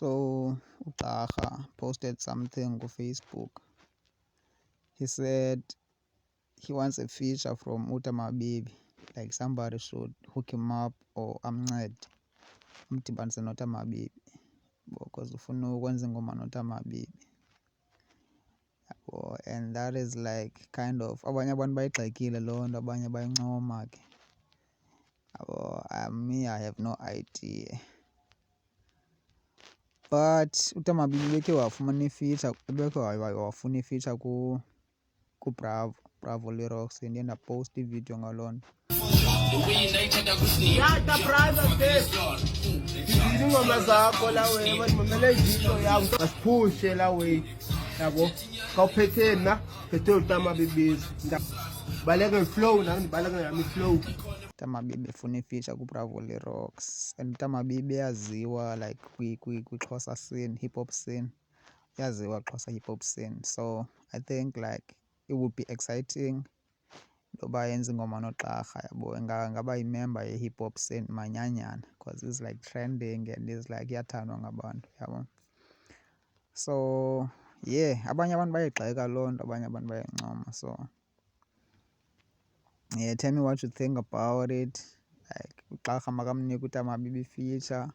So Ugqarha posted something on Facebook. He said he wants a feature from uTamabibi, like somebody should hook him up or amncede amdibanise noTamabibi because ufuna ukwenza ingoma noTamabibi. And that is like kind of abanye abantu bayigxekile loo nto, abanye bayincoma ke. Me, I have no idea. But uTamabibi bekhe wafumana ifeature, wafuna ifeature kuBravo Lyrics, ndiye ndaposta ividiyo ngaloo nto. Ingoma zakho lawe mamele izinto yakho asiphushe lawe yabo kawuphethe na phethe uTamabibi baleka iflow na ndibaleka yami flow. uTamabibi efuna ifeature kuBravo Lyrics, and uTamabibi yaziwa like kwi-Xhosa scene, hip hop scene, yaziwa Xhosa hip hop scene. So I think like it would be exciting ngoba yenza ingoma noXarha, yabo ngaba yimember ye-hip hop scene manyanyana because it's like trending and it's like iyathandwa ngabantu, yabo. So yeah, abanye abantu bayayigxeka loo nto, abanye abantu bayayincoma. So yeah, tell me what you think about it. Like uXarha makamnike uTamabibi feature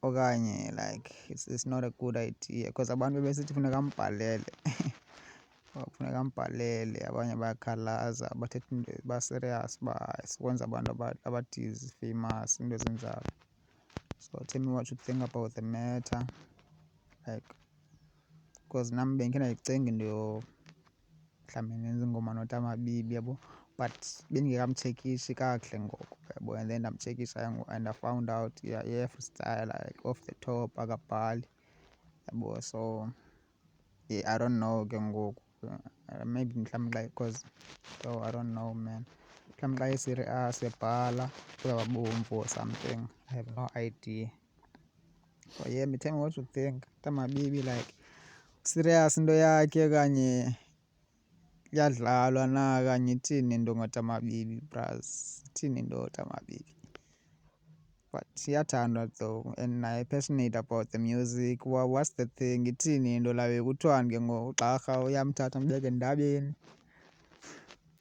okanye like it's not a good idea because abantu bebesithi funeka ambhalele funeka ambhalele. Abanye bayakhalaza bathetha into ba-serious sikwenza abantu abadizi famous, into ezinjalo. So tell me what you think about the matter, like because nam bendikhe ndayicinga into mhlawumbi nenza ingoma noTamabibi, yabo, but bendingekamtshekishi kakuhle ngoku, yabo. And then ndamtshekisha and I found out freestyle like off the top akabhali, yabo. So yeah, I don't know ke ngoku, maybe mhlawumbi like because I don't know man, mhlawumbi xa eserious ebhala uzawubabomvu or something, I have no idea. So yeah, tell me what you think. uTamabibi like serious into yakhe kanye iyadlalwa na kanye ithini into ngoTamabibi bras, ithini into ngoTamabibi? But iyathandwa though and I passionate about the music. What's the thing? Ithini into lawe kuthiwani ke ngoXarha uyamthatha ambeke endabeni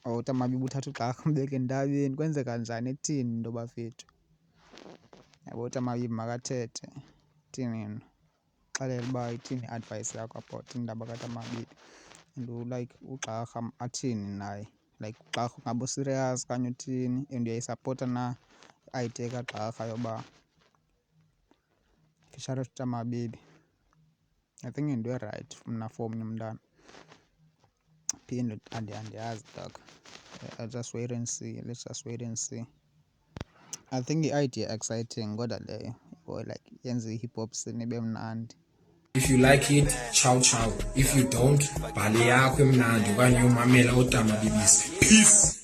or uTamabibi uthatha uXarha ambeke endabeni, kwenzeka njani? Ithini into bafethu? Yabo, uTamabibi makathethe, ithini into? Xelele uba ithini i-advice yakho about indaba kaTamabibi and like uXarha athini naye, like uXarha ngaba userious kanye uthini and uyayisapota na i-idea kaXarha yoba feature uTamabibi. I think into erayithi mna for omnye umntana. Phinde andiyazi dog. I'll just wait and see. Let's just wait and see. I think i-idea exciting kodwa leyo, or like yenze i-hip hop scene ibe mnandi. If you like it, ciao ciao. If you don't, bhale yakho emnandi okanye umamela uTamabibisi. Peace.